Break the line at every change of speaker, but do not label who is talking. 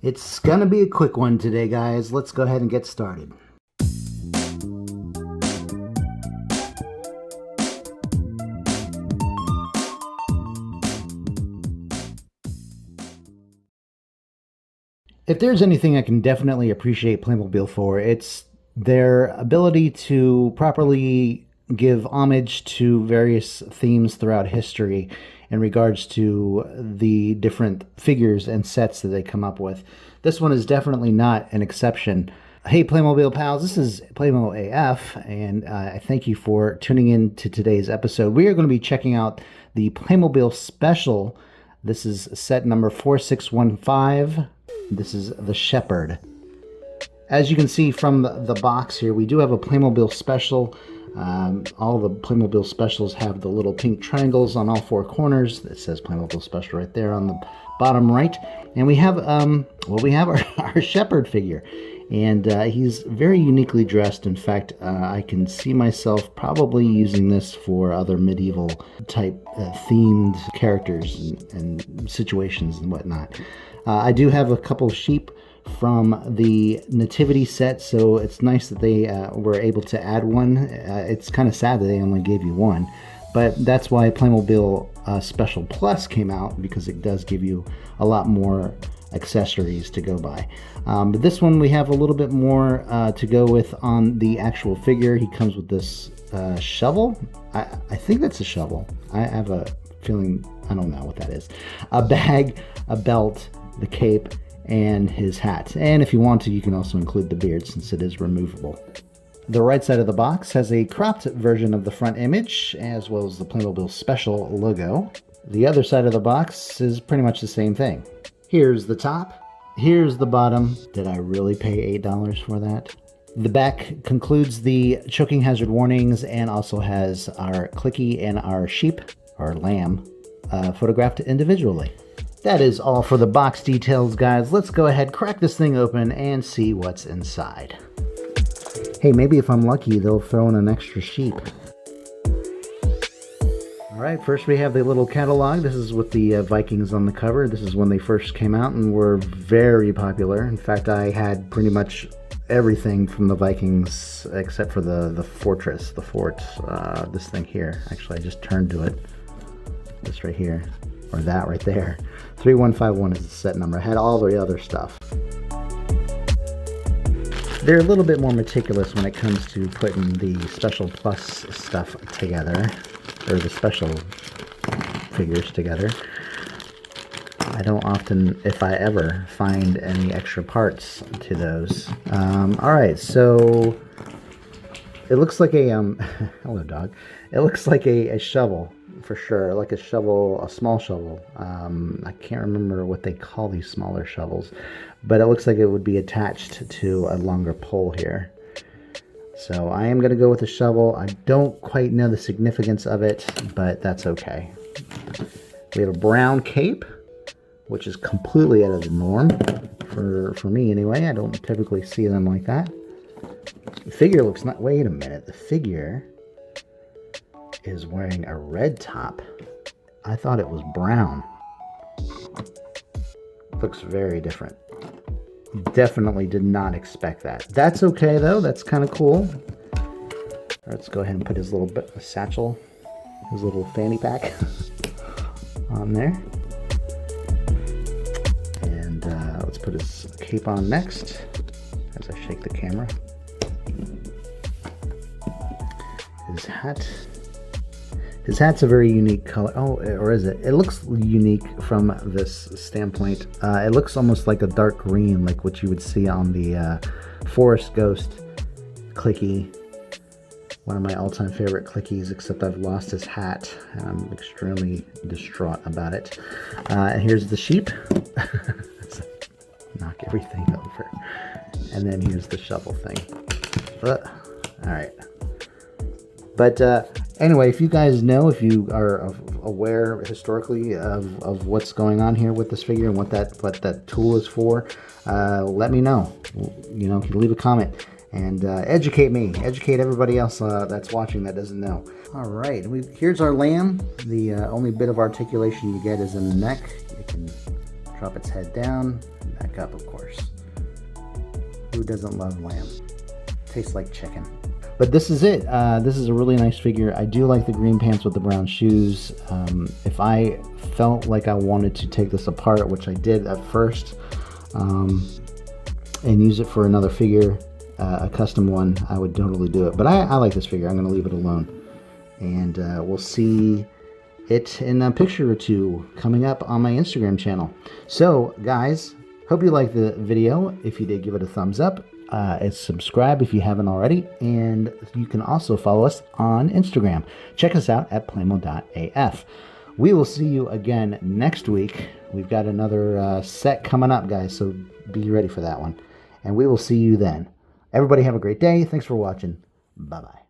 It's gonna be a quick one today, guys. Let's go ahead and get started. If there's anything I can definitely appreciate Playmobil for, it's their ability to properly give homage to various themes throughout history in regards to the different figures and sets that they come up with. This one is definitely not an exception. Hey Playmobil pals, this is Playmo AF, and I thank you for tuning in to today's episode. We are going to be checking out the Playmobil Special. This is set number 4615. This is the Shepherd. As you can see from the box here, we do have a Playmobil Special. All the Playmobil Specials have the little pink triangles on all four corners. It says Playmobil Special right there on the bottom right. And we have, our Shepherd figure. And he's very uniquely dressed. In fact, I can see myself probably using this for other medieval type themed characters and situations and whatnot. I do have a couple of sheep from the nativity set, so it's nice that they were able to add one. It's kind of sad that they only gave you one, but that's why Playmobil Special Plus came out, because it does give you a lot more accessories to go by. But this one we have a little bit more to go with on the actual figure. He comes with this shovel. I think that's a shovel. I have a feeling, I don't know what that is. A bag, a belt, the cape, and his hat. And if you want to, you can also include the beard since it is removable. The right side of the box has a cropped version of the front image, as well as the Playmobil Special logo. The other side of the box is pretty much the same thing. Here's the top, here's the bottom. Did I really pay $8 for that? The back concludes the choking hazard warnings and also has our clicky and our sheep, or lamb, photographed individually. That is all for the box details, guys. Let's go ahead, crack this thing open, and see what's inside. Hey, maybe if I'm lucky, they'll throw in an extra sheep. All right, first we have the little catalog. This is with the Vikings on the cover. This is when they first came out and were very popular. In fact, I had pretty much everything from the Vikings except for the fortress, the fort, this thing here. Actually, I just turned to it. This right here, or that right there. 3151 is the set number. I had all the other stuff. They're a little bit more meticulous when it comes to putting the Special Plus stuff together, or the special figures together. I don't often, if I ever, find any extra parts to those. Alright, so it looks like a, hello dog. It looks like a shovel, for sure, like a shovel, a small shovel. I can't remember what they call these smaller shovels, but it looks like it would be attached to a longer pole here. So I am going to go with a shovel. I don't quite know the significance of it, but that's okay. We have a brown cape, which is completely out of the norm, for me anyway. I don't typically see them like that. The figure looks not, wait a minute, the figure is wearing a red top. I thought it was brown. Looks very different. Definitely did not expect that. That's okay though, that's kind of cool. Let's go ahead and put his little satchel, his little fanny pack on there. And let's put his cape on next as I shake the camera. His hat. His hat's a very unique color. Oh, or is it? It looks unique from this standpoint. It looks almost like a dark green, like what you would see on the Forest Ghost clicky. One of my all-time favorite clickies, except I've lost his hat, and I'm extremely distraught about it. And here's the sheep. Knock everything over. And then here's the shovel thing. Alright. But anyway, if you guys know, if you are aware historically of what's going on here with this figure and what that tool is for, let me know. You know, leave a comment and educate me, educate everybody else that's watching that doesn't know. All right, here's our lamb. The only bit of articulation you get is in the neck. You can drop its head down, and back up, of course. Who doesn't love lamb? Tastes like chicken. But this is it. This is a really nice figure. I do like the green pants with the brown shoes. If I felt like I wanted to take this apart, which I did at first, and use it for another figure, a custom one, I would totally do it. But I like this figure. I'm going to leave it alone. And we'll see it in a picture or two coming up on my Instagram channel. So, guys, hope you liked the video. If you did, give it a thumbs up. And subscribe if you haven't already, and you can also follow us on Instagram. Check us out at playmo.af. We will see you again next week. We've got another set coming up, guys, so be ready for that one. And we will see you then. Everybody have a great day. Thanks for watching. Bye-bye.